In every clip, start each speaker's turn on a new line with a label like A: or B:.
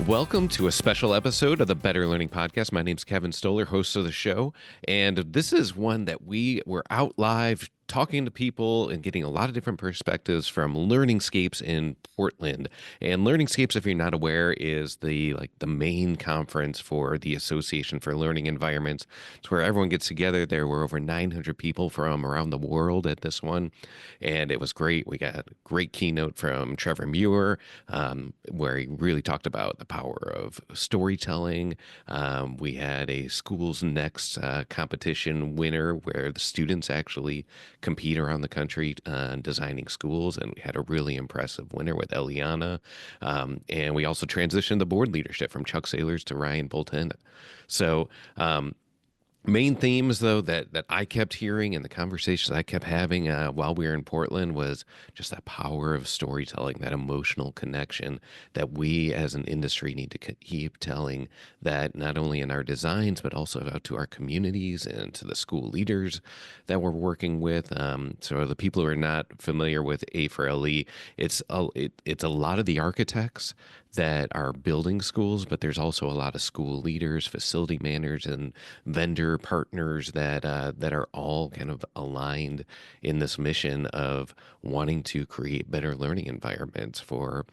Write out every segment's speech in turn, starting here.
A: Welcome to a special episode of the Better Learning Podcast. My name's Kevin Stoller, host of the show, and this is one that we were out live talking to people and getting a lot of different perspectives from LearningSCAPES in Portland. And LearningSCAPES, if you're not aware, is the main conference for the Association for Learning Environments. It's where everyone gets together. There were over 900 people from around the world at this one, and it was great. We got a great keynote from Trevor Muir, where he really talked about the power of storytelling. We had a Schools Next competition winner where the students actually compete around the country designing schools, and we had a really impressive winner with Eliana. And we also transitioned the board leadership from Chuck Saylors to Ryan Bolton. So main themes, though, that I kept hearing and the conversations I kept having while we were in Portland was just that power of storytelling, that emotional connection that we as an industry need to keep telling, that not only in our designs, but also out to our communities and to the school leaders that we're working with. So the people who are not familiar with A4LE, it's a lot of the architects that are building schools, but there's also a lot of school leaders, facility managers, and vendor partners that are all kind of aligned in this mission of wanting to create better learning environments for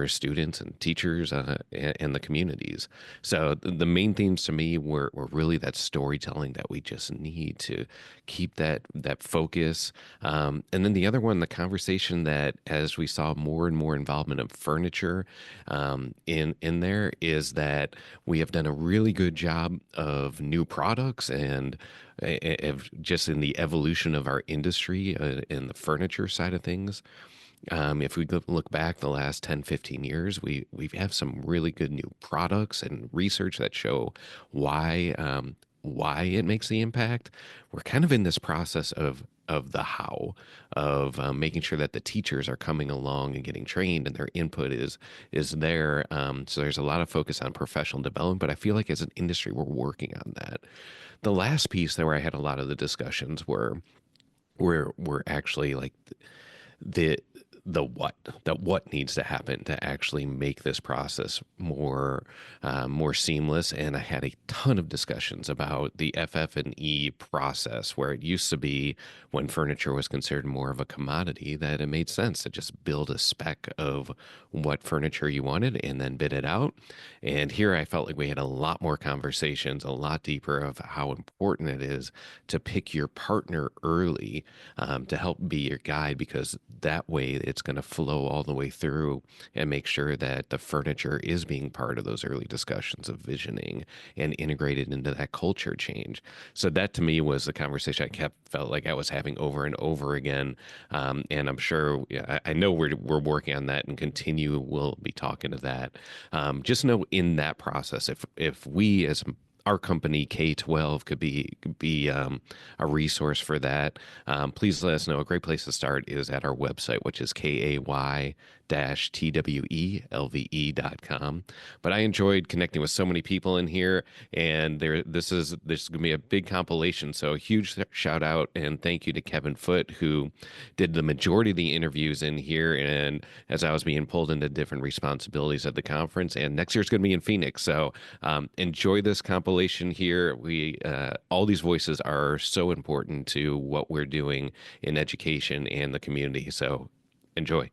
A: students and teachers and the communities. So the main themes to me were really that storytelling that we just need to keep that focus. And then the other one, the conversation that as we saw more and more involvement of furniture in there, is that we have done a really good job of new products and just in the evolution of our industry in the furniture side of things. If we look back the last 10, 15 years, we have some really good new products and research that show why it makes the impact. We're kind of in this process of the how of making sure that the teachers are coming along and getting trained and their input is there. So there's a lot of focus on professional development, but I feel like as an industry, we're working on that. The last piece there where I had a lot of the discussions were actually like the what needs to happen to actually make this process more seamless. And I had a ton of discussions about the FF&E process, where it used to be when furniture was considered more of a commodity, that it made sense to just build a spec of what furniture you wanted and then bid it out. And here I felt like we had a lot more conversations, a lot deeper, of how important it is to pick your partner early to help be your guide, because that way it's going to flow all the way through and make sure that the furniture is being part of those early discussions of visioning and integrated into that culture change. So that to me was the conversation felt like I was having over and over again. And I'm sure, I know we're working on that and we'll be talking to that. Just know in that process, if we as our company K-12 could be a resource for that, please let us know. A great place to start is at our website, which is KAY-TWELVE.com. But I enjoyed connecting with so many people in here, and this is going to be a big compilation. So a huge shout out and thank you to Kevin Foote, who did the majority of the interviews in here. And as I was being pulled into different responsibilities at the conference, and next year's going to be in Phoenix. So enjoy this compilation here. All these voices are so important to what we're doing in education and the community. So enjoy.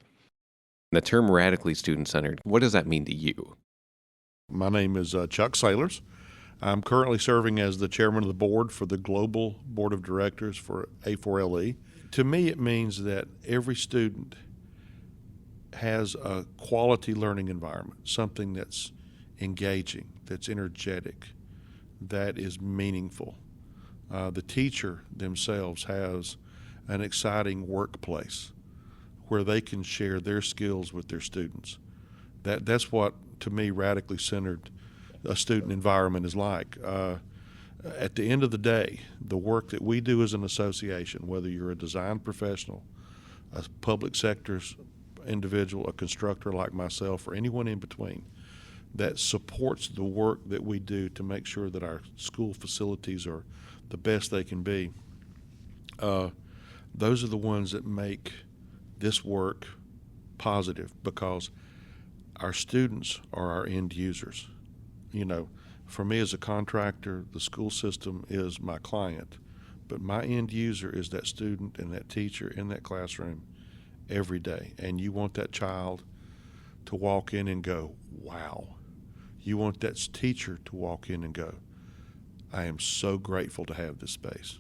A: The term radically student-centered, what does that mean to you?
B: My name is Chuck Saylors. I'm currently serving as the chairman of the board for the Global Board of Directors for A4LE. To me, it means that every student has a quality learning environment, something that's engaging, that's energetic, that is meaningful. The teacher themselves has an exciting workplace where they can share their skills with their students. That's what, to me, radically centered a student environment is like. At the end of the day, the work that we do as an association, whether you're a design professional, a public sector individual, a constructor like myself, or anyone in between, that supports the work that we do to make sure that our school facilities are the best they can be, those are the ones that make this work positive, because Our students are our end users. You know, for me as a contractor, the school system is my client, but my end user is that student and that teacher in that classroom every day. And you want that child to walk in and go, wow. You want that teacher to walk in and go, I am so grateful to have this space.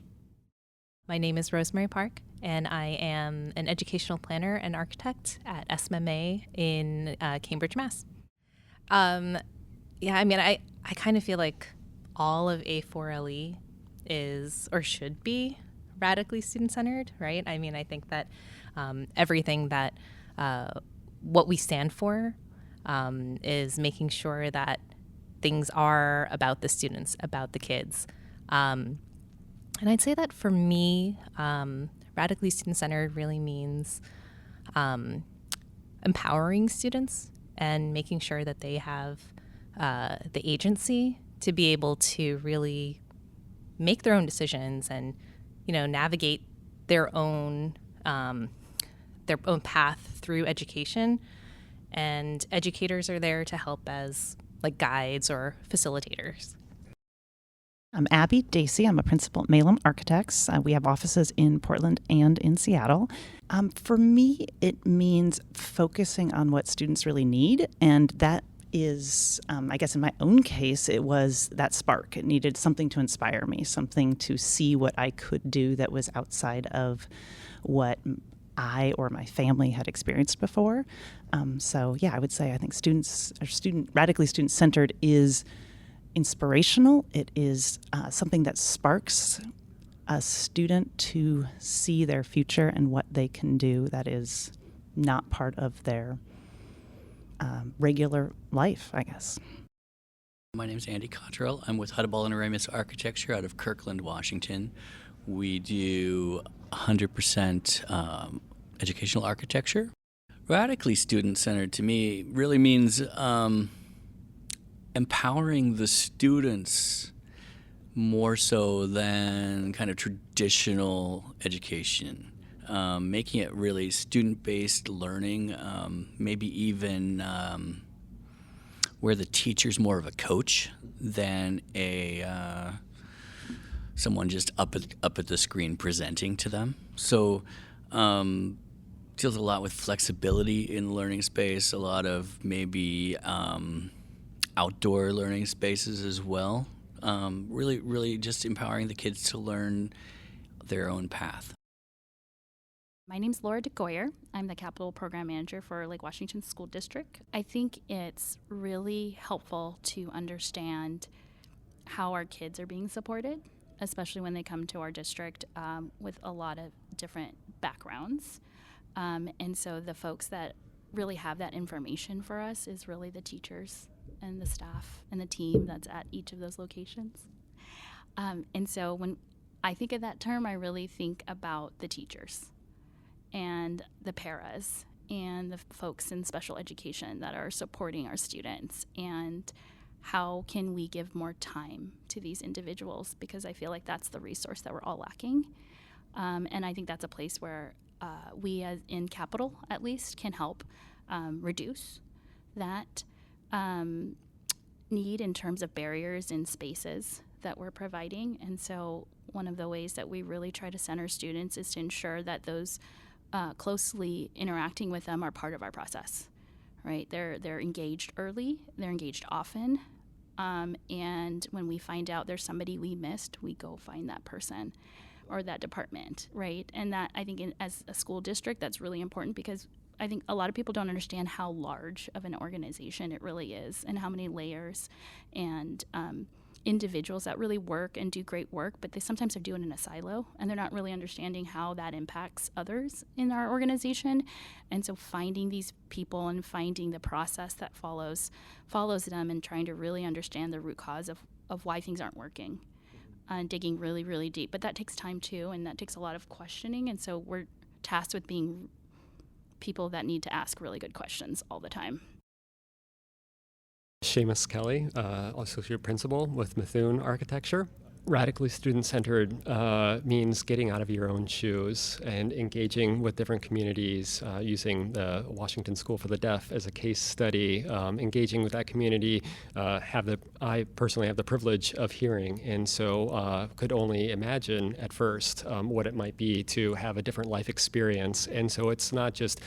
C: My name is Rosemary Park, and I am an educational planner and architect at SMMA in Cambridge, Mass. Yeah, I mean, I kind of feel like all of A4LE is or should be radically student-centered, right? I mean, I think that everything that what we stand for is making sure that things are about the students, about the kids. And I'd say that for me, radically student-centered really means empowering students and making sure that they have the agency to be able to really make their own decisions and, you know, navigate their own path through education. And educators are there to help as like guides or facilitators.
D: I'm Abby Dacey. I'm a principal at Malum Architects. We have offices in Portland and in Seattle. For me, it means focusing on what students really need, and that is, I guess in my own case, it was that spark. It needed something to inspire me, something to see what I could do that was outside of what I or my family had experienced before. So yeah, I would say I think radically student-centered is inspirational. It is something that sparks a student to see their future and what they can do that is not part of their regular life, I guess.
E: My name is Andy Cottrell. I'm with Huddeball and Aramis Architecture out of Kirkland, Washington. We do 100% educational architecture. Radically student-centered to me really means empowering the students more so than kind of traditional education, making it really student-based learning, maybe even where the teacher's more of a coach than someone just up at the screen presenting to them. So deals a lot with flexibility in the learning space, a lot of maybe outdoor learning spaces as well. Really just empowering the kids to learn their own path.
F: My name's Laura DeGoyer. I'm the Capital Program Manager for Lake Washington School District. I think it's really helpful to understand how our kids are being supported, especially when they come to our district with a lot of different backgrounds. And so the folks that really have that information for us is really the teachers and the staff and the team that's at each of those locations. And so when I think of that term, I really think about the teachers and the paras and the folks in special education that are supporting our students, and how can we give more time to these individuals, because I feel like that's the resource that we're all lacking. And I think that's a place where we as in Capital at least can help reduce that need in terms of barriers in spaces that we're providing. And so one of the ways that we really try to center students is to ensure that those closely interacting with them are part of our process, right? They're engaged early, they're engaged often, and when we find out there's somebody we missed, we go find that person or that department, right? And that, I think, as a school district, that's really important, because I think a lot of people don't understand how large of an organization it really is, and how many layers and individuals that really work and do great work, but they sometimes are doing it in a silo, and they're not really understanding how that impacts others in our organization. And so finding these people and finding the process that follows them, and trying to really understand the root cause of why things aren't working, and digging really, really deep. But that takes time too, and that takes a lot of questioning, and so we're tasked with being people that need to ask really good questions all the time.
G: Seamus Kelly, Associate Principal with Methuen Architecture. radically student-centered means getting out of your own shoes and engaging with different communities, using the Washington School for the Deaf as a case study, engaging with that community. I personally have the privilege of hearing, and so could only imagine at first what it might be to have a different life experience. And so it's not just,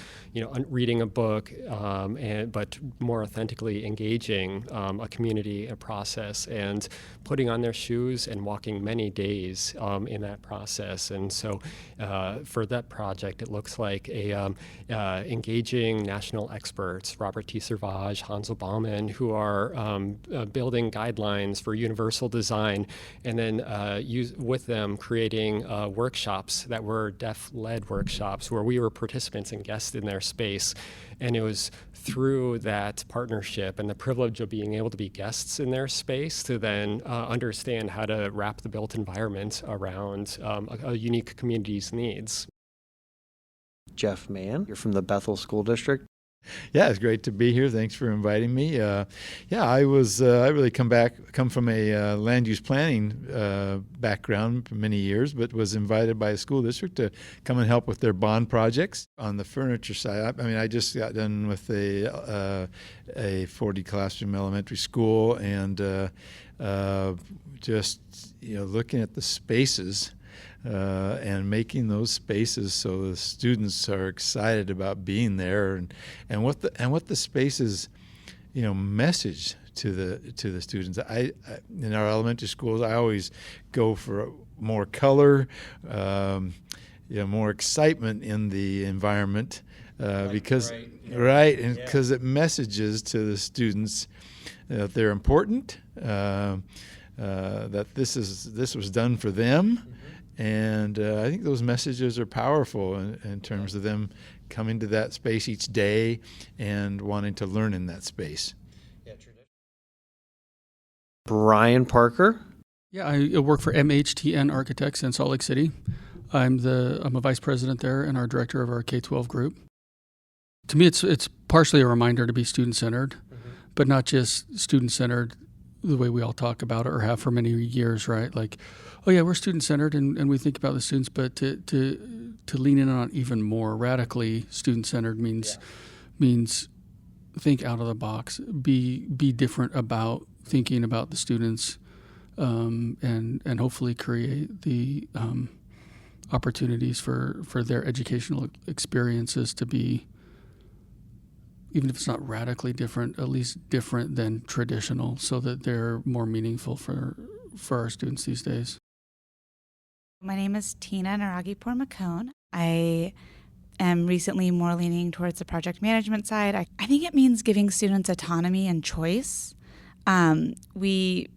G: reading a book, but more authentically engaging a community, a process, and putting on their shoes and walking many days in that process. And so for that project, it looks like engaging national experts, Robert T. Servage, Hansel Baumann, who are building guidelines for universal design, and then with them creating workshops that were deaf-led workshops where we were participants and guests in their space. And it was through that partnership and the privilege of being able to be guests in their space to then understand how to wrap the built environment around a unique community's needs.
H: Jeff Mann, you're from the Bethel School District.
I: Yeah, it's great to be here. Thanks for inviting me. I really come from a land use planning background for many years, but was invited by a school district to come and help with their bond projects. On the furniture side, I just got done with a 40 classroom elementary school, and just looking at the spaces. And making those spaces so the students are excited about being there, and what the spaces, message to the students. I in our elementary schools, I always go for more color, more excitement in the environment, because it messages to the students that they're important, that this was done for them. And I think those messages are powerful in terms of them coming to that space each day and wanting to learn in that space.
H: Brian Parker.
J: Yeah, I work for MHTN Architects in Salt Lake City. I'm a vice president there and our director of our K-12 group. To me, it's partially a reminder to be student-centered, but not just student-centered the way we all talk about it or have for many years, right? Like, oh yeah, we're student-centered and we think about the students, but to lean in on it even more radically student-centered means think out of the box, be different about thinking about the students, and hopefully create the opportunities for their educational experiences to be, even if it's not radically different, at least different than traditional, so that they're more meaningful for our students these days.
K: My name is Tina Naragipour-McCone. I am recently more leaning towards the project management side. I think it means giving students autonomy and choice. It's a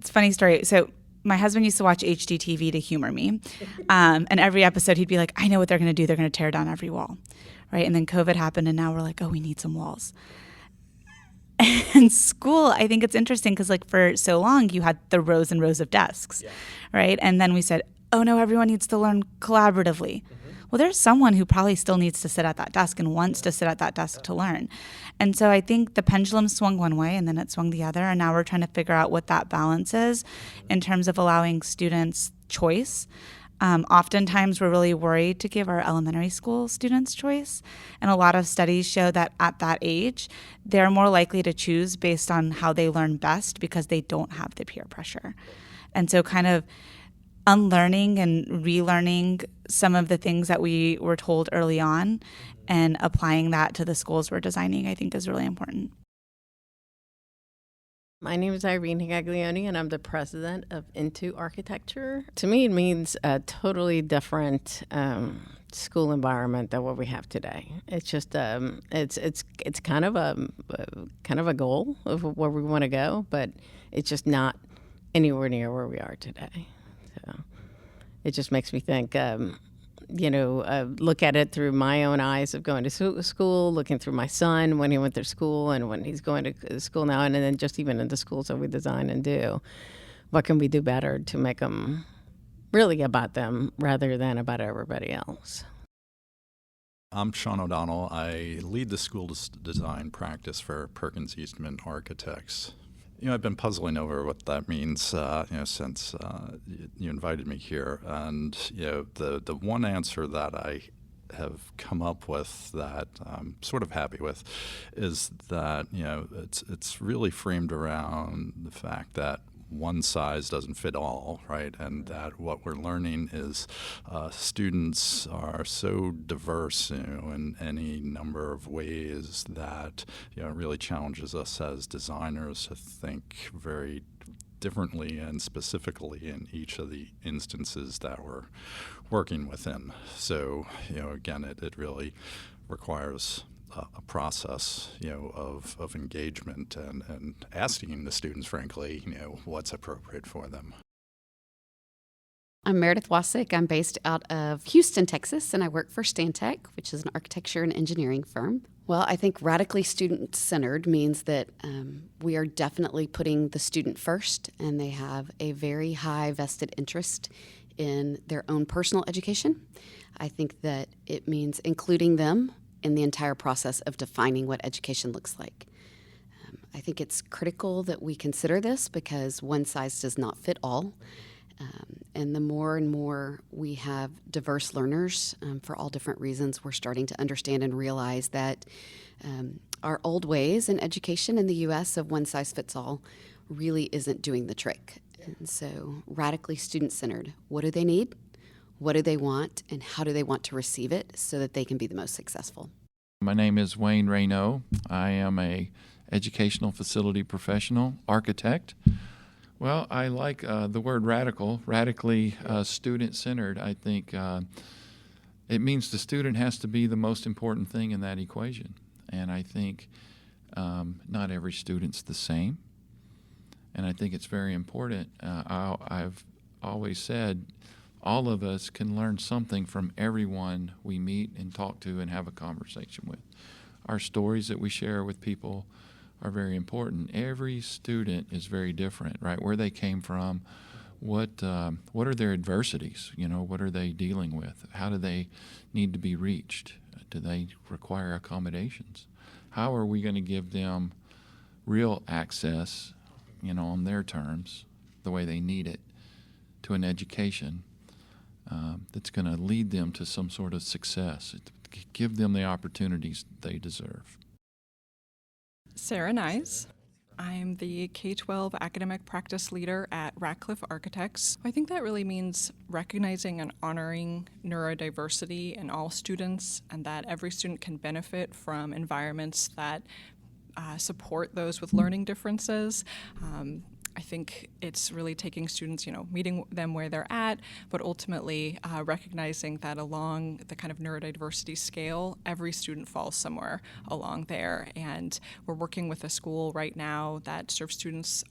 K: funny story. So my husband used to watch HGTV to humor me. And every episode he'd be like, I know what they're going to do. They're going to tear down every wall. Right? And then COVID happened, and now we're like, oh, we need some walls. And school, I think it's interesting because, like, for so long, you had the rows and rows of desks, right? And then we said, oh, no, everyone needs to learn collaboratively. Well, there's someone who probably still needs to sit at that desk and wants to sit at that desk to learn. And so I think the pendulum swung one way, and then it swung the other, and now we're trying to figure out what that balance is in terms of allowing students choice. Oftentimes, we're really worried to give our elementary school students choice. And a lot of studies show that at that age, they're more likely to choose based on how they learn best because they don't have the peer pressure. And so kind of unlearning and relearning some of the things that we were told early on and applying that to the schools we're designing, I think is really important.
L: My name is Irene Higaglione, and I'm the president of Into Architecture. To me, it means a totally different school environment than what we have today. It's just it's kind of a goal of where we want to go, but it's just not anywhere near where we are today. So it just makes me think. Look at it through my own eyes of going to school, looking through my son when he went to school and when he's going to school now, and then just even in the schools that we design and do. What can we do better to make them really about them rather than about everybody else?
M: I'm Sean O'Donnell. I lead the school design practice for Perkins Eastman Architects. I've been puzzling over what that means, since you invited me here. And, the one answer that I have come up with that I'm sort of happy with is that, it's really framed around the fact that one size doesn't fit all, right? And that what we're learning is students are so diverse, in any number of ways that, really challenges us as designers to think very differently and specifically in each of the instances that we're working within. So, again, it really requires a process, of engagement and asking the students, frankly, what's appropriate for them.
N: I'm Meredith Wasick. I'm based out of Houston, Texas, and I work for Stantec, which is an architecture and engineering firm. Well, I think radically student-centered means that we are definitely putting the student first, and they have a very high vested interest in their own personal education. I think that it means including them in the entire process of defining what education looks like. I think it's critical that we consider this because one size does not fit all. And the more and more we have diverse learners for all different reasons, we're starting to understand and realize that our old ways in education in the U.S. of one size fits all really isn't doing the trick. And so radically student-centered, what do they need? What do they want, and how do they want to receive it so that they can be the most successful?
O: My name is Wayne Raynaud. I am a educational facility professional, architect. Well, I like the word radically student-centered. I think it means the student has to be the most important thing in that equation. And I think not every student's the same. And I think it's very important. I've always said all of us can learn something from everyone we meet and talk to and have a conversation with. Our stories that we share with people are very important. Every student is very different, right? Where they came from, what are their adversities? What are they dealing with? How do they need to be reached? Do they require accommodations? How are we going to give them real access, on their terms, the way they need it, to an education that's going to lead them to some sort of success, give them the opportunities they deserve.
P: Sarah Nyes. I'm the K-12 academic practice leader at Ratcliffe Architects. I think that really means recognizing and honoring neurodiversity in all students, and that every student can benefit from environments that support those with learning differences. I think it's really taking students, meeting them where they're at, but ultimately recognizing that along the kind of neurodiversity scale, every student falls somewhere along there. And we're working with a school right now that serves students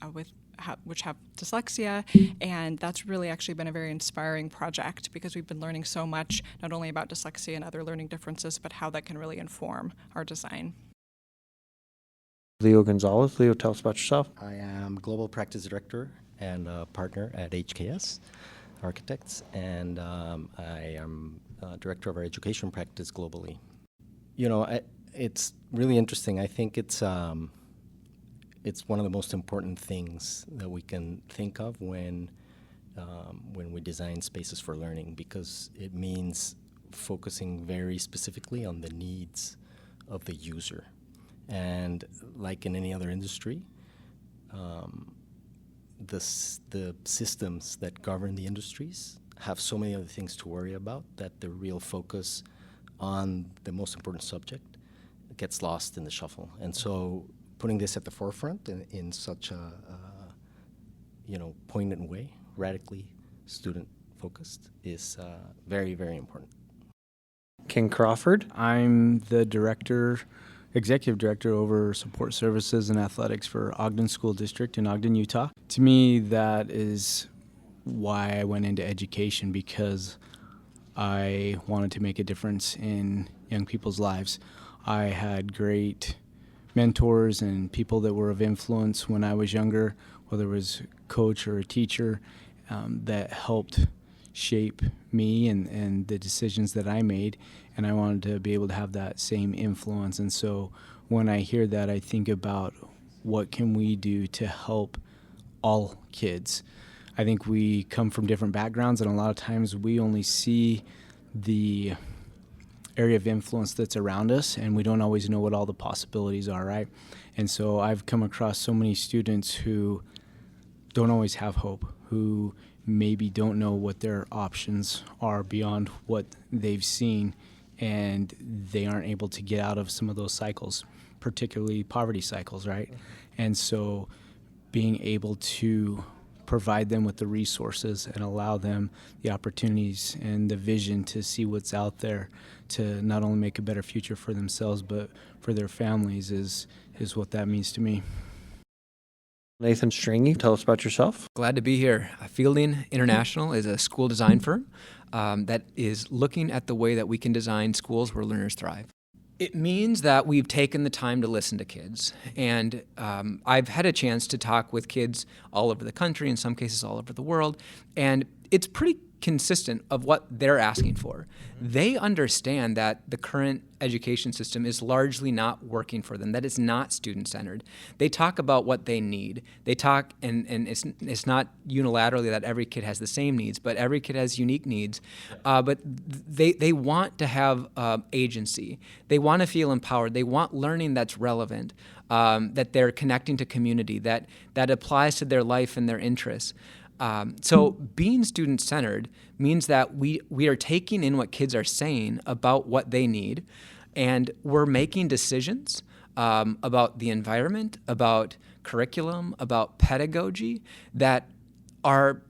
P: which have dyslexia, and that's really actually been a very inspiring project because we've been learning so much, not only about dyslexia and other learning differences, but how that can really inform our design.
H: Leo Gonzalez. Leo, tell us about yourself.
Q: I am Global Practice Director and partner at HKS Architects, and I am Director of our education practice globally. It's really interesting. I think it's one of the most important things that we can think of when we design spaces for learning, because it means focusing very specifically on the needs of the user. And like in any other industry, the systems that govern the industries have so many other things to worry about that the real focus on the most important subject gets lost in the shuffle. And so putting this at the forefront in such a poignant way, radically student-focused, is very, very important.
H: Ken Crawford.
R: I'm the executive director over support services and athletics for Ogden School District in Ogden, Utah. To me, that is why I went into education, because I wanted to make a difference in young people's lives. I had great mentors and people that were of influence when I was younger, whether it was a coach or a teacher, that helped shape me and the decisions that I made, and I wanted to be able to have that same influence. And so when I hear that, I think about what can we do to help all kids. I think we come from different backgrounds, and a lot of times we only see the area of influence that's around us, and we don't always know what all the possibilities are, right? And so I've come across so many students who don't always have hope, who maybe don't know what their options are beyond what they've seen, and they aren't able to get out of some of those cycles, particularly poverty cycles, right? And so being able to provide them with the resources and allow them the opportunities and the vision to see what's out there to not only make a better future for themselves but for their families is what that means to me.
H: Nathan Stringy, tell us about yourself.
S: Glad to be here. Fielding International is a school design firm that is looking at the way that we can design schools where learners thrive. It means that we've taken the time to listen to kids, and I've had a chance to talk with kids all over the country, in some cases all over the world, and it's pretty consistent of what they're asking for. They understand that the current education system is largely not working for them, that it's not student-centered. They talk about what they need. They talk, and it's not unilaterally that every kid has the same needs, but every kid has unique needs. But they want to have agency. They want to feel empowered. They want learning that's relevant, that they're connecting to community, that applies to their life and their interests. So being student-centered means that we are taking in what kids are saying about what they need, and we're making decisions about the environment, about curriculum, about pedagogy that are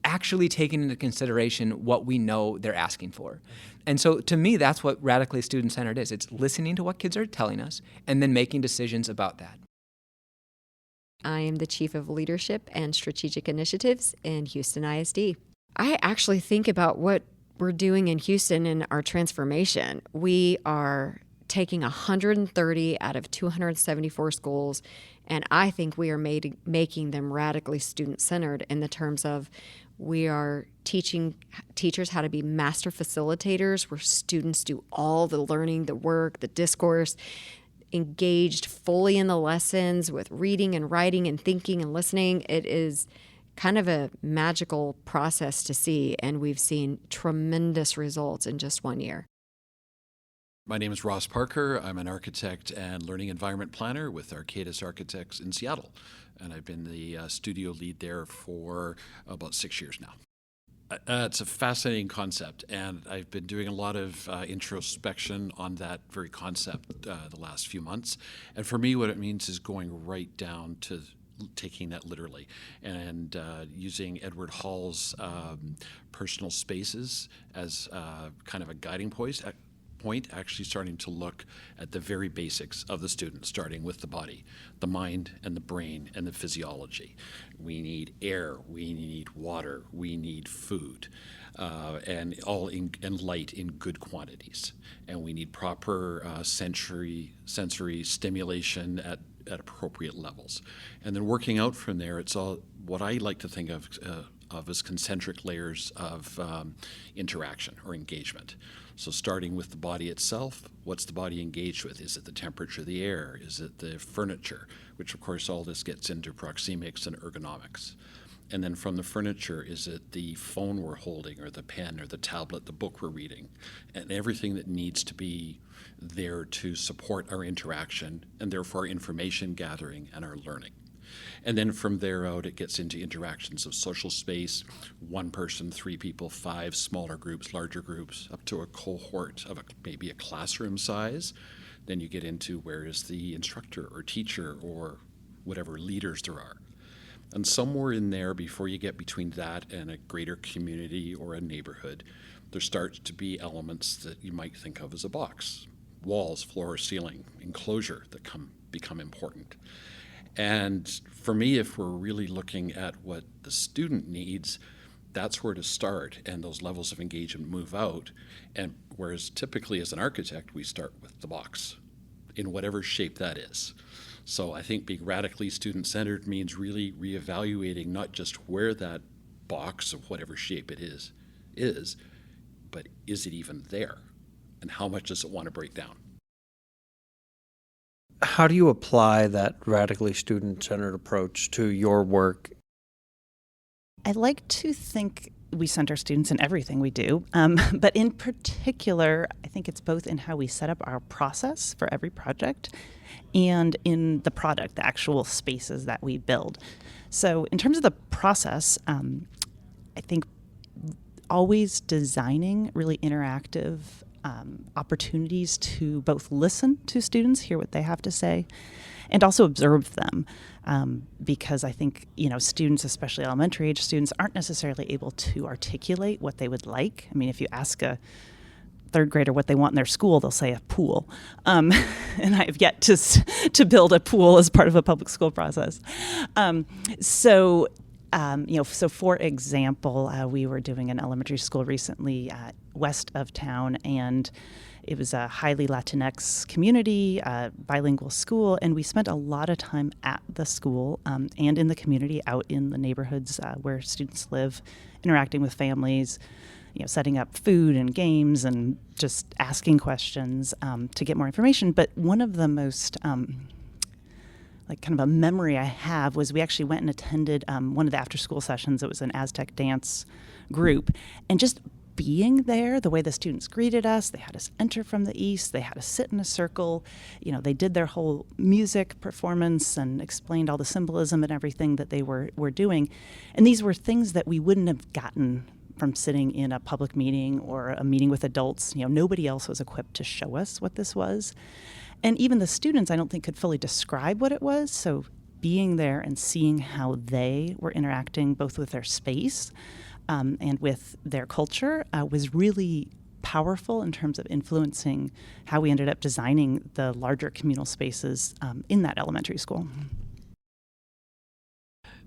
S: actually taking into consideration what we know they're asking for. And so to me, that's what radically student-centered is. It's listening to what kids are telling us and then making decisions about that.
T: I am the Chief of Leadership and Strategic Initiatives in Houston ISD. I actually think about what we're doing in Houston in our transformation. We are taking 130 out of 274 schools, and I think we are making them radically student-centered in the terms of we are teaching teachers how to be master facilitators, where students do all the learning, the work, the discourse, engaged fully in the lessons with reading and writing and thinking and listening. It is kind of a magical process to see, and we've seen tremendous results in just 1 year.
U: My name is Ross Parker. I'm an architect and learning environment planner with Arcadis Architects in Seattle, and I've been the studio lead there for about 6 years now. It's a fascinating concept, and I've been doing a lot of introspection on that very concept the last few months. And for me, what it means is going right down to taking that literally and using Edward Hall's personal spaces as kind of a guiding point, actually starting to look at the very basics of the student, starting with the body, the mind, and the brain, and the physiology. We need air, we need water, we need food, and light in good quantities. And we need proper sensory stimulation at appropriate levels. And then working out from there, it's all what I like to think of as concentric layers of interaction or engagement. So starting with the body itself, what's the body engaged with? Is it the temperature of the air? Is it the furniture? Which, of course, all this gets into proxemics and ergonomics. And then from the furniture, is it the phone we're holding or the pen or the tablet, the book we're reading? And everything that needs to be there to support our interaction and therefore our information gathering and our learning. And then from there out, it gets into interactions of social space, 1 person, 3 people, 5 smaller groups, larger groups, up to a cohort of maybe a classroom size. Then you get into where is the instructor or teacher or whatever leaders there are. And somewhere in there, before you get between that and a greater community or a neighborhood, there starts to be elements that you might think of as a box. Walls, floor, ceiling, enclosure that become important. And for me, if we're really looking at what the student needs, that's where to start, and those levels of engagement move out. And whereas typically as an architect, we start with the box in whatever shape that is. So I think being radically student-centered means really reevaluating not just where that box of whatever shape it is, but is it even there? And how much does it want to break down?
H: How do you apply that radically student-centered approach to your work?
D: I like to think we center students in everything we do, but in particular, I think it's both in how we set up our process for every project and in the product, the actual spaces that we build. So in terms of the process, I think always designing really interactive opportunities to both listen to students, hear what they have to say, and also observe them. Because I think, students, especially elementary age students, aren't necessarily able to articulate what they would like. I mean, if you ask a third grader what they want in their school, they'll say a pool. And I have yet to build a pool as part of a public school process. So for example, we were doing an elementary school recently west of town, and it was a highly Latinx community, bilingual school, and we spent a lot of time at the school and in the community, out in the neighborhoods where students live, interacting with families, setting up food and games and just asking questions to get more information. But one of the most kind of a memory I have was we actually went and attended one of the after-school sessions. It was an Aztec dance group, and just being there, the way the students greeted us, they had us enter from the east, they had us sit in a circle, they did their whole music performance and explained all the symbolism and everything that they were doing. And these were things that we wouldn't have gotten from sitting in a public meeting or a meeting with adults. Nobody else was equipped to show us what this was. And even the students, I don't think, could fully describe what it was. So being there and seeing how they were interacting both with their space and with their culture was really powerful in terms of influencing how we ended up designing the larger communal spaces in that elementary school.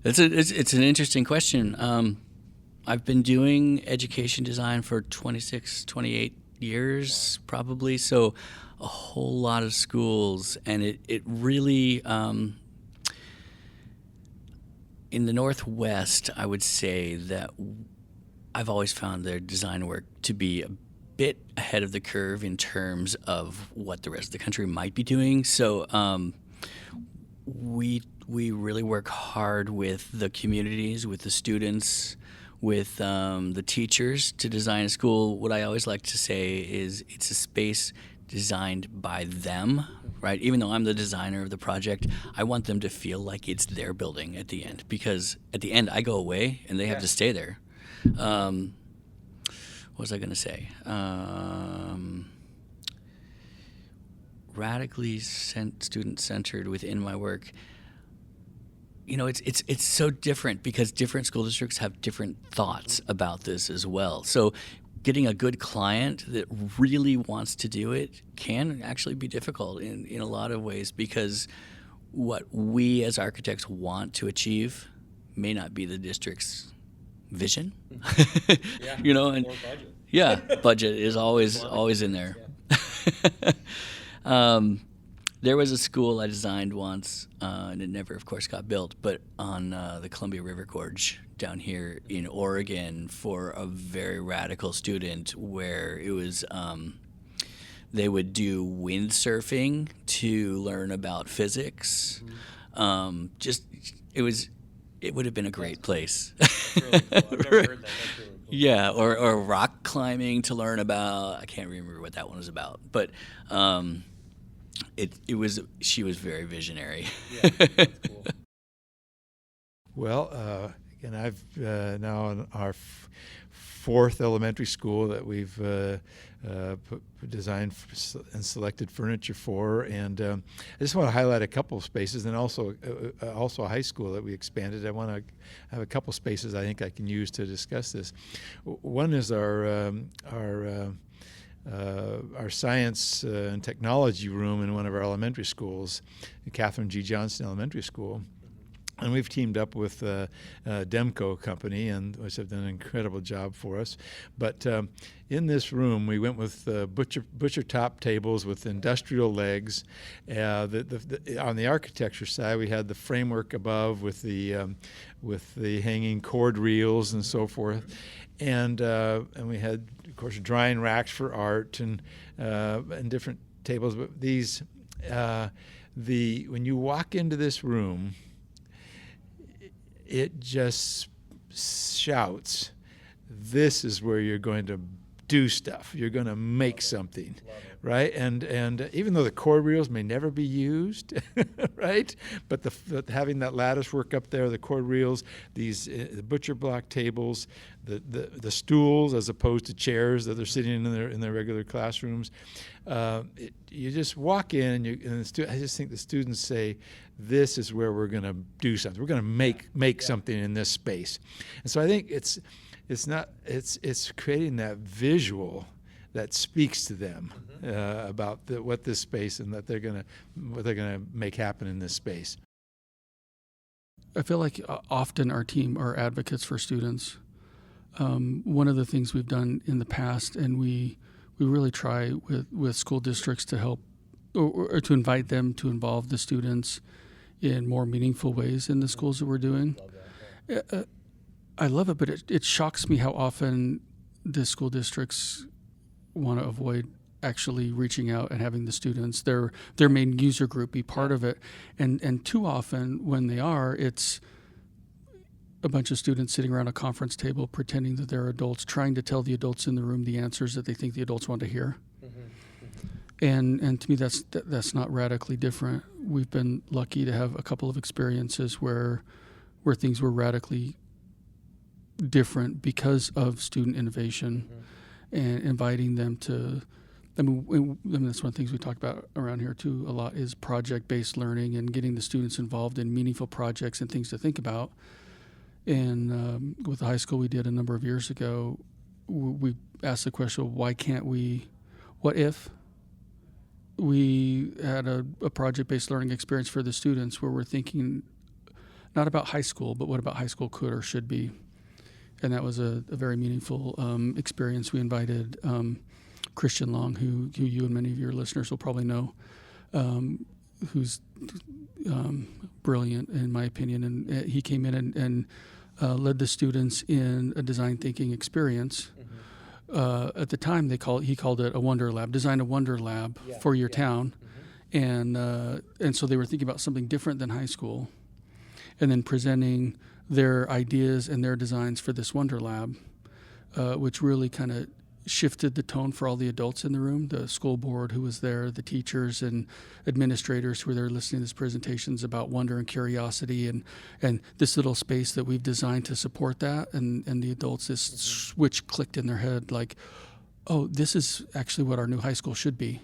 E: It's an interesting question. I've been doing education design for 26, 28 years probably, so a whole lot of schools, and it really, in the Northwest, I would say that I've always found their design work to be a bit ahead of the curve in terms of what the rest of the country might be doing. So we really work hard with the communities, with the students, with the teachers to design a school. What I always like to say is it's a space designed by them, right? Even though I'm the designer of the project, I want them to feel like it's their building at the end, because at the end I go away and they have to stay there. What was I going to say? Radically student-centered within my work. It's so different because different school districts have different thoughts about this as well. So getting a good client that really wants to do it can actually be difficult in a lot of ways, because what we as architects want to achieve may not be the district's vision. And budget. Budget is always in there. There was a school I designed once, and it never, of course, got built, but on the Columbia River Gorge down here in Oregon for a very radical student, where it was they would do windsurfing to learn about physics. It would have been a great place.
H: Really cool. I've never heard that. That's really cool.
E: Yeah, or rock climbing to learn about, I can't remember what that one was about, but she was very visionary.
H: Yeah, that's cool.
I: Well, again, I've now in our fourth elementary school that we've designed and selected furniture for, and I just want to highlight a couple of spaces, and also a high school that we expanded. I want to have a couple spaces I think I can use to discuss this. One is our science and technology room in one of our elementary schools, Catherine G. Johnston Elementary School. And we've teamed up with Demco Company, which have done an incredible job for us. But in this room, we went with butcher top tables with industrial legs. On the architecture side, we had the framework above with the hanging cord reels and so forth, and we had, of course, drying racks for art and different tables. But these when you walk into this room, it just shouts, this is where you're going to do stuff. You're going to make something, right? And even though the core reels may never be used, right? But having that lattice work up there, the core reels, these the butcher block tables, the stools as opposed to chairs that they're sitting in their regular classrooms, you just walk in and I just think the students say, this is where we're going to do something. We're going to make something in this space. And so I think it's creating that visual that speaks to them about what this space and what they're gonna make happen in this space.
J: I feel like often our team are advocates for students. One of the things we've done in the past, and we really try with school districts to help or to invite them to involve the students in more meaningful ways in the schools that we're doing. I love it, but it shocks me how often the school districts want to avoid actually reaching out and having the students, their main user group, be part of it. And too often when they are, it's a bunch of students sitting around a conference table pretending that they're adults, trying to tell the adults in the room the answers that they think the adults want to hear. And to me, that's not radically different. We've been lucky to have a couple of experiences where things were radically different because of student innovation and inviting them to. I mean, that's one of the things we talk about around here too a lot is project-based learning and getting the students involved in meaningful projects and things to think about. And with the high school we did a number of years ago, we asked the question, why can't we? What if we had a project-based learning experience for the students where we're thinking not about high school, but what about high school could or should be? And that was a very meaningful experience. We invited Christian Long, who you and many of your listeners will probably know, who's brilliant in my opinion. And he came in and led the students in a design thinking experience. At the time, he called it a wonder lab. Design a wonder lab for your town, and so they were thinking about something different than high school, and then presenting their ideas and their designs for this wonder lab, which really kind of shifted the tone for all the adults in the room, the school board who was there, the teachers and administrators who were there listening to these presentations about wonder and curiosity and this little space that we've designed to support that. And the adults, this switch clicked in their head like, oh, this is actually what our new high school should be.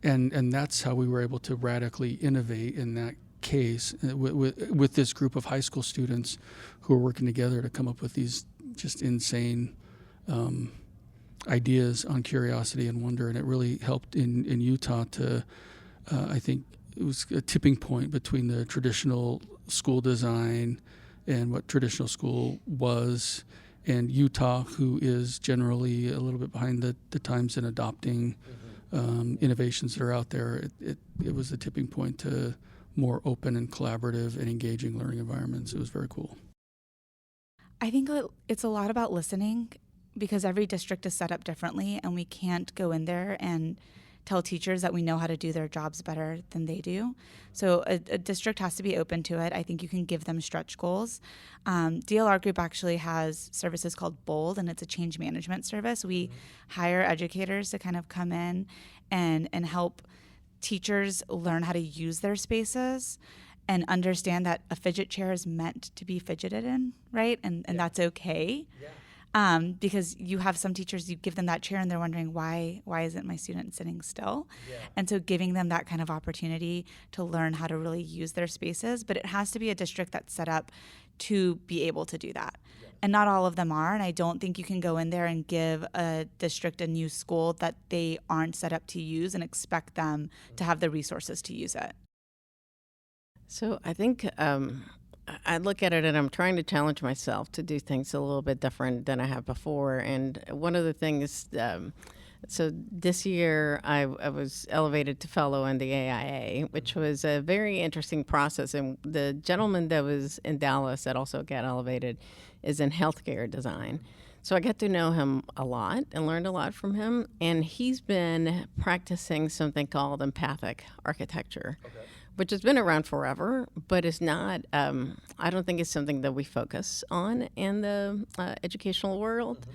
J: And that's how we were able to radically innovate in that case with this group of high school students who are working together to come up with these just insane ideas on curiosity and wonder. And it really helped in Utah to, I think it was a tipping point between the traditional school design and what traditional school was, and Utah, who is generally a little bit behind the times in adopting innovations that are out there. It was a tipping point to more open and collaborative and engaging learning environments. It was very cool.
K: I think it's a lot about listening, because every district is set up differently, and we can't go in there and tell teachers that we know how to do their jobs better than they do. So a district has to be open to it. I think you can give them stretch goals. DLR Group actually has services called BOLD, and it's a change management service. We hire educators to kind of come in and help teachers learn how to use their spaces and understand that a fidget chair is meant to be fidgeted in, right? And that's okay. Because you have some teachers, you give them that chair and they're wondering, why isn't my student sitting still? And so giving them that kind of opportunity to learn how to really use their spaces, but it has to be a district that's set up to be able to do that. And not all of them are, and I don't think you can go in there and give a district a new school that they aren't set up to use and expect them to have the resources to use it.
L: So I think I look at it and I'm trying to challenge myself to do things a little bit different than I have before. And one of the things, so this year I was elevated to fellow in the AIA, which was a very interesting process. And the gentleman that was in Dallas that also got elevated is in healthcare design. So I got to know him a lot and learned a lot from him. And he's been practicing something called empathic architecture, which has been around forever, but is not, I don't think it's something that we focus on in the educational world.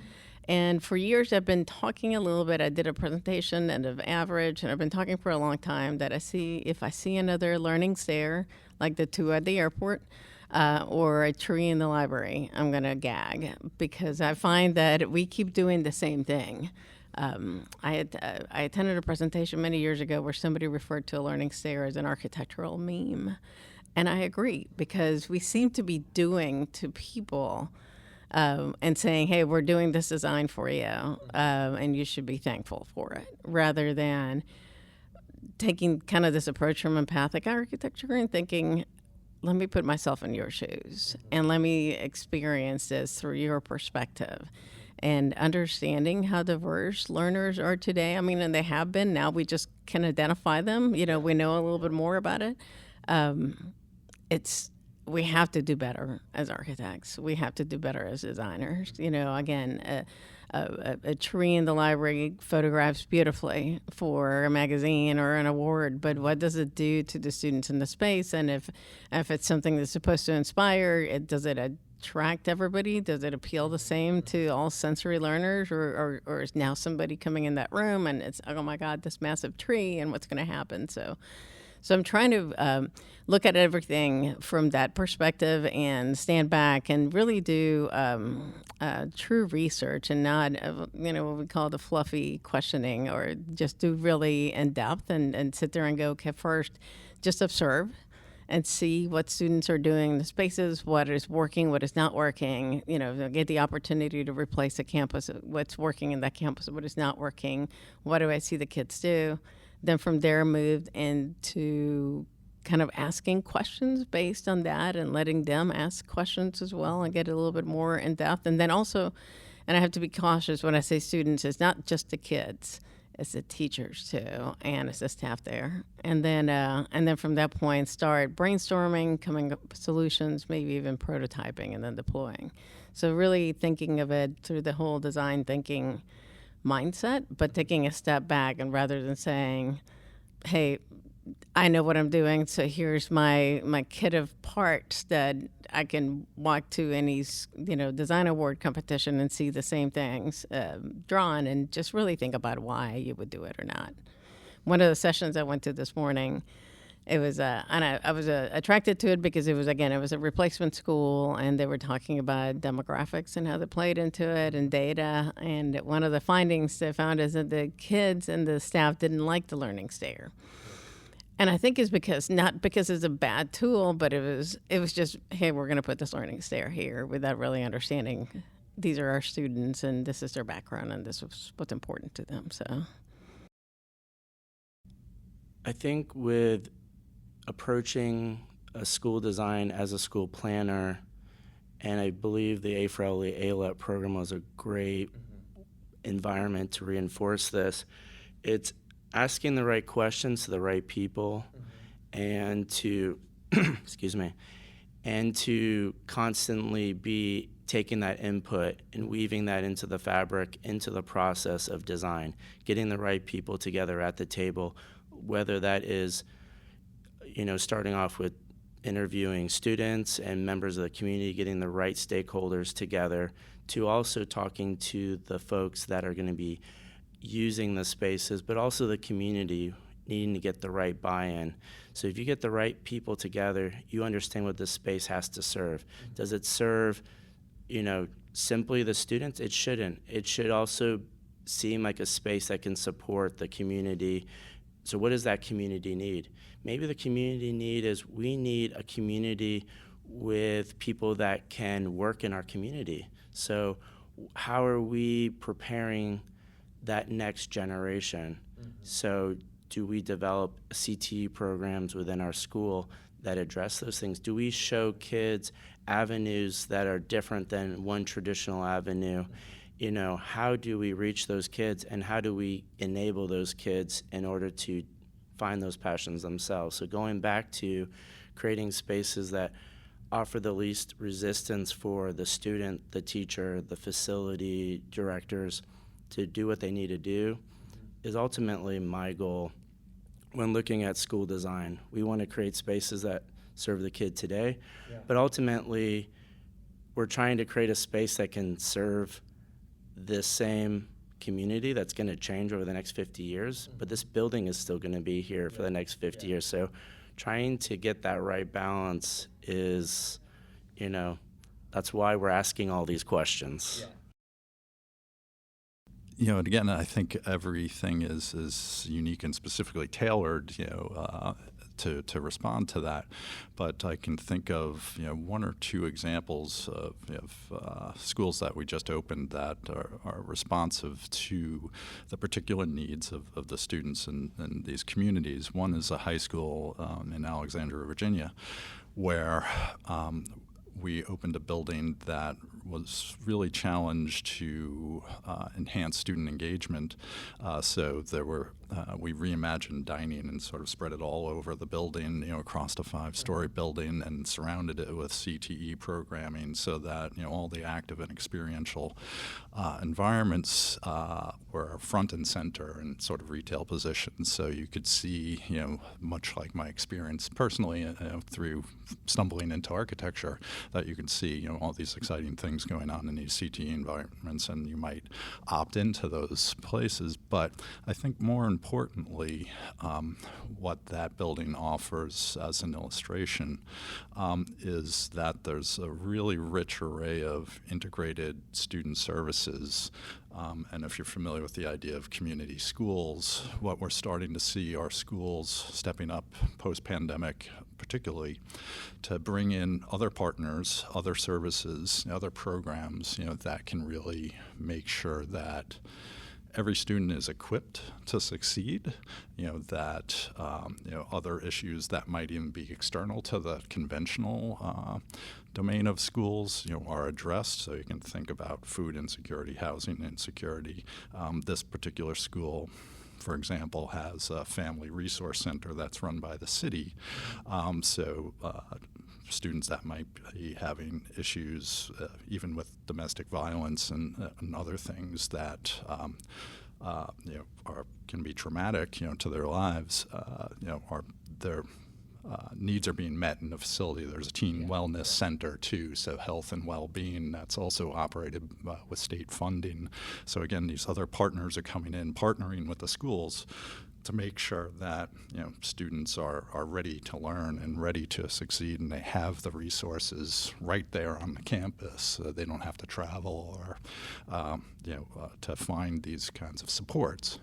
L: And for years, I've been talking a little bit. I did a presentation and of average, and I've been talking for a long time that if I see another learning stair, like the two at the airport, or a tree in the library, I'm going to gag, because I find that we keep doing the same thing. I attended a presentation many years ago where somebody referred to a learning stair as an architectural meme. And I agree, because we seem to be doing to people and saying, hey, we're doing this design for you, and you should be thankful for it, rather than taking kind of this approach from empathic architecture and thinking, let me put myself in your shoes and let me experience this through your perspective. And understanding how diverse learners are today. I mean, and they have been. Now we just can identify them. We know a little bit more about it. We have to do better as architects. We have to do better as designers. Again, a tree in the library photographs beautifully for a magazine or an award, but what does it do to the students in the space? And if it's something that's supposed to inspire, does it attract everybody? Does it appeal the same to all sensory learners, or is now somebody coming in that room and it's, oh my God, this massive tree, and what's going to happen? So I'm trying to look at everything from that perspective and stand back and really do true research, and not what we call the fluffy questioning, or just do really in depth and sit there and go, okay, first just observe and see what students are doing in the spaces, what is working, what is not working, get the opportunity to replace a campus, what's working in that campus, what is not working, what do I see the kids do? Then from there moved into kind of asking questions based on that, and letting them ask questions as well and get a little bit more in depth. And then also, and I have to be cautious when I say students, it's not just the kids, it's the teachers too, and it's the staff there. And then from that point, start brainstorming, coming up with solutions, maybe even prototyping, and then deploying. So really thinking of it through the whole design thinking mindset, but taking a step back, and rather than saying, hey, I know what I'm doing, so here's my kit of parts that I can walk to any design award competition and see the same things drawn, and just really think about why you would do it or not. One of the sessions I went to this morning, it was and I was attracted to it because it was a replacement school, and they were talking about demographics and how they played into it, and data. And one of the findings they found is that the kids and the staff didn't like the learning stair. And I think it's not because it's a bad tool, but it was just, hey, we're going to put this learning stair here, without really understanding these are our students and this is their background and this is what's important to them. So
A: I think with approaching a school design as a school planner, and I believe the A4LE ALEP program was a great environment to reinforce this, it's asking the right questions to the right people, and to excuse me, and to constantly be taking that input and weaving that into the fabric, into the process of design, getting the right people together at the table, whether that is starting off with interviewing students and members of the community, getting the right stakeholders together, to also talking to the folks that are going to be using the spaces, but also the community needing to get the right buy-in. So if you get the right people together, you understand what this space has to serve. Does it serve, simply the students? It shouldn't. It should also seem like a space that can support the community. So what does that community need? Maybe the community need is, we need a community with people that can work in our community. So how are we preparing that next generation? So do we develop CTE programs within our school that address those things? Do we show kids avenues that are different than one traditional avenue? How do we reach those kids, and how do we enable those kids in order to find those passions themselves? So going back to creating spaces that offer the least resistance for the student, the teacher, the facility directors to do what they need to do is ultimately my goal when looking at school design. We want to create spaces that serve the kid today, but ultimately we're trying to create a space that can serve this same community that's going to change over the next 50 years, but this building is still going to be here for the next 50 years. So trying to get that right balance is, that's why we're asking all these questions.
M: And again, I think everything is unique and specifically tailored, to respond to that. But I can think of, one or two examples of schools that we just opened that are responsive to the particular needs of the students in these communities. One is a high school in Alexandria, Virginia, where we opened a building that was really challenged to enhance student engagement. So we reimagined dining and sort of spread it all over the building, across the 5-story building, and surrounded it with CTE programming so that, all the active and experiential environments were front and center in sort of retail positions. So you could see, much like my experience personally through stumbling into architecture, that you can see, all these exciting things going on in these CTE environments, and you might opt into those places. But I think more importantly, what that building offers as an illustration is that there's a really rich array of integrated student services. And if you're familiar with the idea of community schools, what we're starting to see are schools stepping up post-pandemic, particularly, to bring in other partners, other services, other programs, that can really make sure that every student is equipped to succeed, that other issues that might even be external to the conventional domain of schools, are addressed. So you can think about food insecurity, housing insecurity. This particular school, for example, has a family resource center that's run by the city. So students that might be having issues, even with domestic violence and other things that can be traumatic, to their lives, their needs are being met in the facility. There's a teen wellness center too, so health and well-being, that's also operated with state funding. So again, these other partners are coming in, partnering with the schools to make sure that students are ready to learn and ready to succeed, and they have the resources right there on the campus. They don't have to travel or to find these kinds of supports.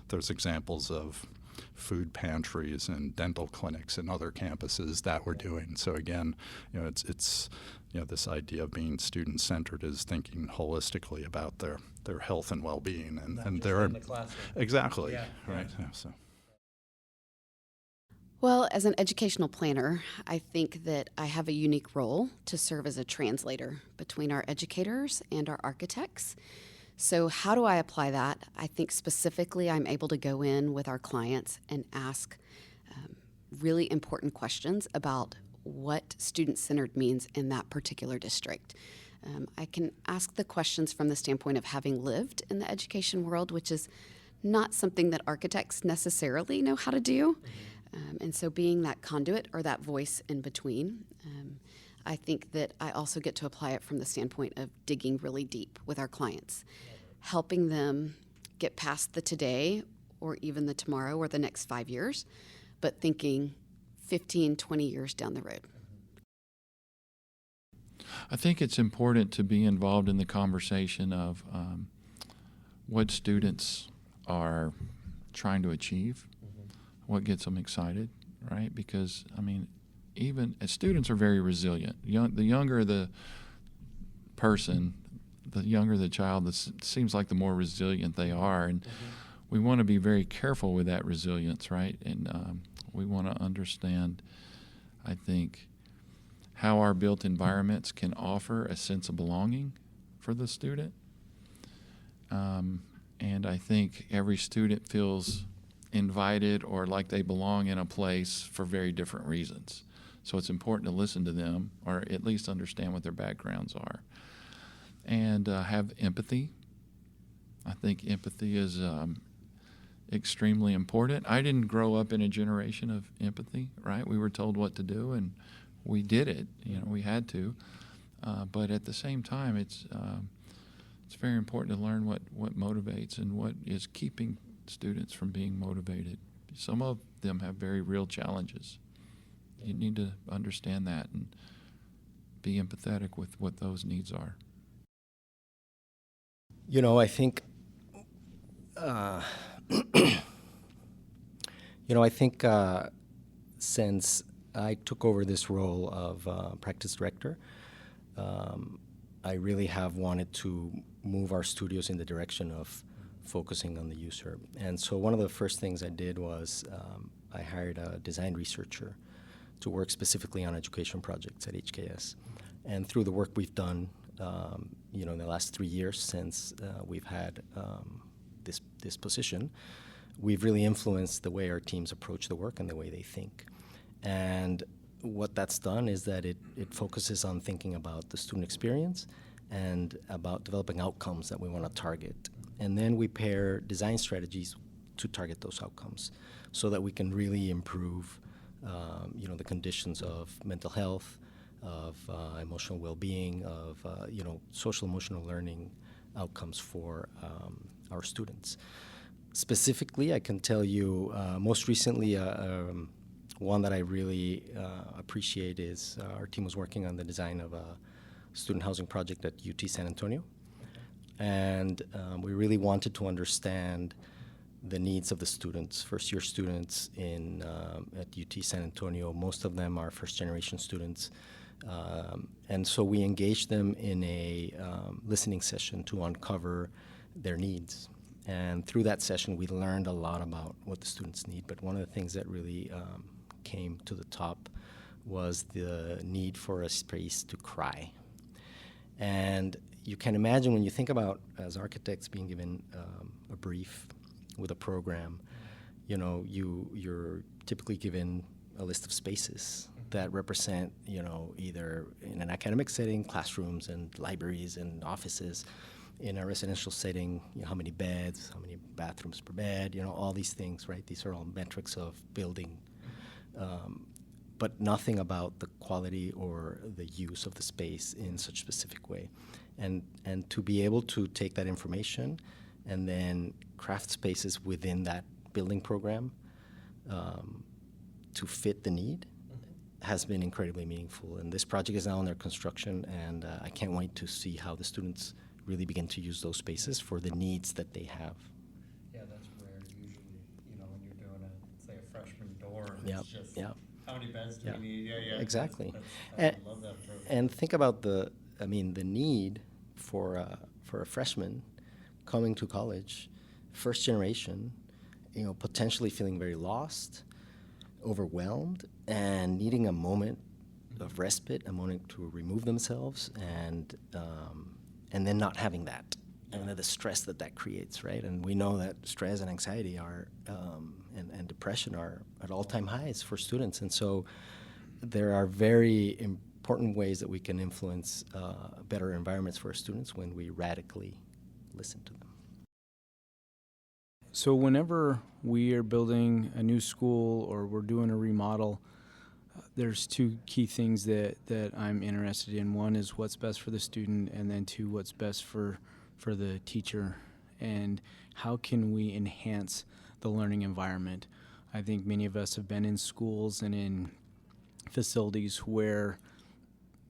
M: There's examples of food pantries and dental clinics and other campuses that we're doing. So again, it's this idea of being student-centered is thinking holistically about their health and well-being and their
Q: in the classroom.
M: Exactly.
Q: Yeah.
M: Right. Yeah, so.
N: Well, as an educational planner, I think that I have a unique role to serve as a translator between our educators and our architects. So how do I apply that? I think specifically I'm able to go in with our clients and ask really important questions about what student-centered means in that particular district. I can ask the questions from the standpoint of having lived in the education world, which is not something that architects necessarily know how to do. And so being that conduit or that voice in between, I think that I also get to apply it from the standpoint of digging really deep with our clients, helping them get past the today or even the tomorrow or the next 5 years, but thinking 15, 20 years down the road.
O: I think it's important to be involved in the conversation of what students are trying to achieve, what gets them excited, right? Because, even as students are very resilient. The younger the person, the younger the child, it seems like the more resilient they are. And we want to be very careful with that resilience, right? And we want to understand, I think, how our built environments can offer a sense of belonging for the student. And I think every student feels invited or like they belong in a place for very different reasons. So it's important to listen to them, or at least understand what their backgrounds are. And have empathy. I think empathy is extremely important. I didn't grow up in a generation of empathy, right? We were told what to do, and we did it. We had to. But at the same time, it's very important to learn what motivates and what is keeping students from being motivated. Some of them have very real challenges. You need to understand that and be empathetic with what those needs are.
Q: I think, since I took over this role of practice director, I really have wanted to move our studios in the direction of focusing on the user. And so one of the first things I did was I hired a design researcher to work specifically on education projects at HKS. And through the work we've done, in the last 3 years since we've had this position, we've really influenced the way our teams approach the work and the way they think. And what that's done is that it focuses on thinking about the student experience and about developing outcomes that we want to target. And then we pair design strategies to target those outcomes so that we can really improve the conditions of mental health, of emotional well-being, of social emotional learning outcomes for our students. Specifically, I can tell you most recently one that I really appreciate is our team was working on the design of a student housing project at UT San Antonio. And we really wanted to understand the needs of the students, first-year students at UT San Antonio. Most of them are first-generation students. And so we engaged them in a listening session to uncover their needs. And through that session, we learned a lot about what the students need. But one of the things that really came to the top was the need for a space to cry. And you can imagine when you think about, as architects, being given a brief with a program, you're typically given a list of spaces that represent, either in an academic setting, classrooms and libraries and offices. In a residential setting, how many beds, how many bathrooms per bed, all these things, right? These are all metrics of building, but nothing about the quality or the use of the space in such a specific way. And to be able to take that information and then craft spaces within that building program to fit the need has been incredibly meaningful. And this project is now under construction, and I can't wait to see how the students really begin to use those spaces for the needs that they have.
B: Yeah, that's rare. Usually, when you're doing a freshman dorm, it's just how many beds do we need? Yeah.
Q: Exactly.
B: I love that approach.
Q: And think about the need for a freshman coming to college, first generation, potentially feeling very lost, overwhelmed, and needing a moment of respite, a moment to remove themselves, and then not having that, and the stress that creates, right? And we know that stress and anxiety are and depression are at all-time highs for students, and so there are very important ways that we can influence better environments for our students when we radically listen to them.
R: So whenever we are building a new school or we're doing a remodel, there's two key things that I'm interested in. One is what's best for the student, and then two, what's best for the teacher, and how can we enhance the learning environment. I think many of us have been in schools and in facilities where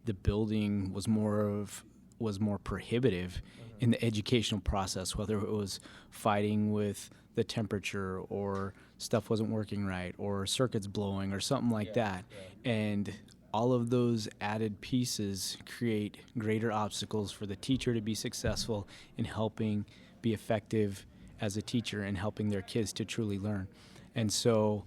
R: the building was more prohibitive in the educational process, whether it was fighting with the temperature or stuff wasn't working right or circuits blowing or something like that. And all of those added pieces create greater obstacles for the teacher to be successful in helping be effective as a teacher and helping their kids to truly learn. And so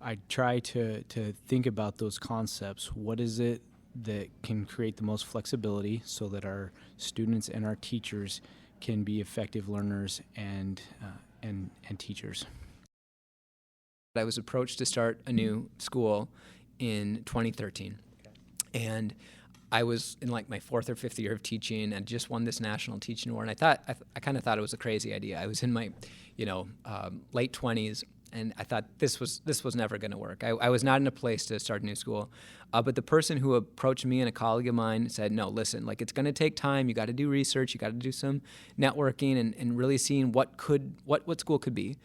R: I try to think about those concepts. What is it that can create the most flexibility so that our students and our teachers can be effective learners and teachers?
V: I was approached to start a new school
S: in 2013. And I was in like my 4th or 5th year of teaching and just won this national teaching award. And I kind of thought it was a crazy idea. I was in my, late 20s, and I thought this was never going to work. I was not in a place to start a new school. But the person who approached me and a colleague of mine said, no, listen, like it's going to take time. You got to do research. You got to do some networking and really seeing what school could be.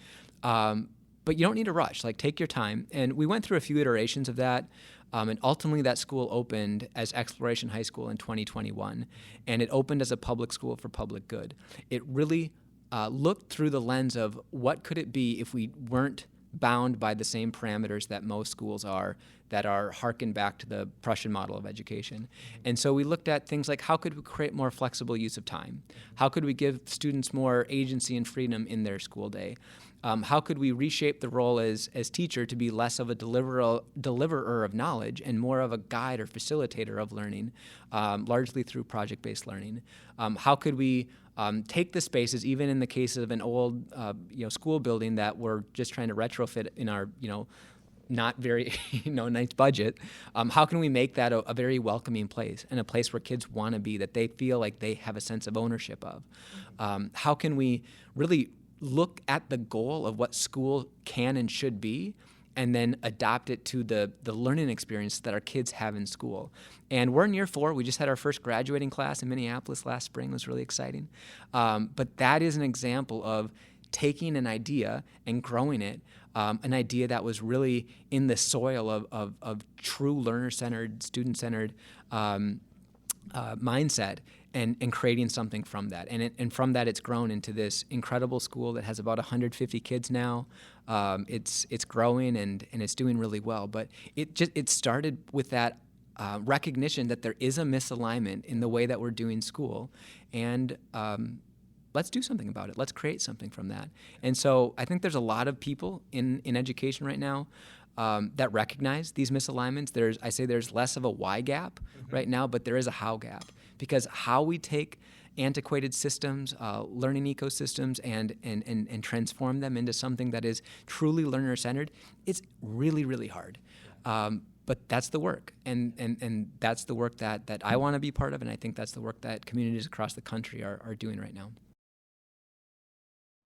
S: But you don't need to rush. Like, take your time. And we went through a few iterations of that. And ultimately, that school opened as Exploration High School in 2021. And it opened as a public school for public good. It really looked through the lens of what could it be if we weren't bound by the same parameters that most schools are, that are harkened back to the Prussian model of education. And so we looked at things like, how could we create more flexible use of time? How could we give students more agency and freedom in their school day? How could we reshape the role as teacher to be less of a deliverer of knowledge and more of a guide or facilitator of learning, largely through project-based learning? How could we take the spaces, even in the case of an old school building that we're just trying to retrofit in our not very nice budget, how can we make that a very welcoming place and a place where kids want to be, that they feel like they have a sense of ownership of? How can we really look at the goal of what school can and should be and then adapt it to the learning experience that our kids have in school? And we're in year 4. We just had our first graduating class in Minneapolis last spring. It was really exciting. But that is an example of taking an idea and growing it, an idea that was really in the soil of true learner-centered, student-centered mindset, and creating something from that. And from that, it's grown into this incredible school that has about 150 kids now. It's growing and it's doing really well. But it started with that recognition that there is a misalignment in the way that we're doing school, and let's do something about it. Let's create something from that. And so I think there's a lot of people in education right now that recognize these misalignments. There's less of a why gap right now, but there is a how gap, because how we take antiquated systems, learning ecosystems, and transform them into something that is truly learner-centered, it's really, really hard. But that's the work, and that's the work that I want to be part of, and I think that's the work that communities across the country are doing right now.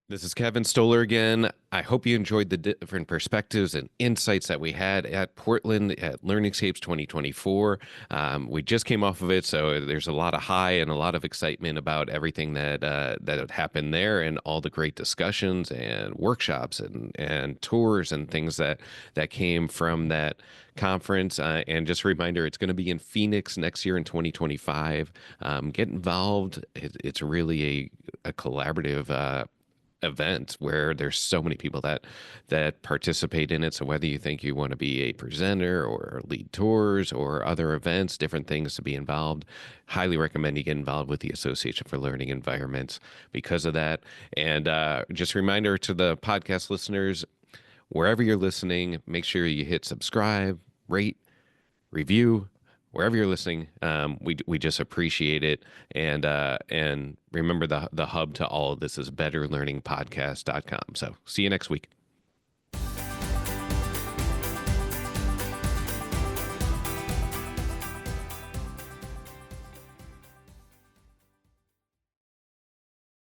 C: This is Kevin Stoller again. I hope you enjoyed the different perspectives and insights that we had at Portland at LearningSCAPES 2024. We just came off of it, so there's a lot of high and a lot of excitement about everything that had happened there, and all the great discussions and workshops and tours and things that came from that conference. And just a reminder, it's going to be in Phoenix next year in 2025. Get involved. It's really a collaborative event where there's so many people that participate in it. So whether you think you want to be a presenter or lead tours or other events, different things to be involved, highly recommend you get involved with the Association for Learning Environments because of that. And just a reminder to the podcast listeners, wherever you're listening, make sure you hit subscribe, rate, review, wherever you're listening. We just appreciate it. And remember, the hub to all of this is betterlearningpodcast.com. So see you next week.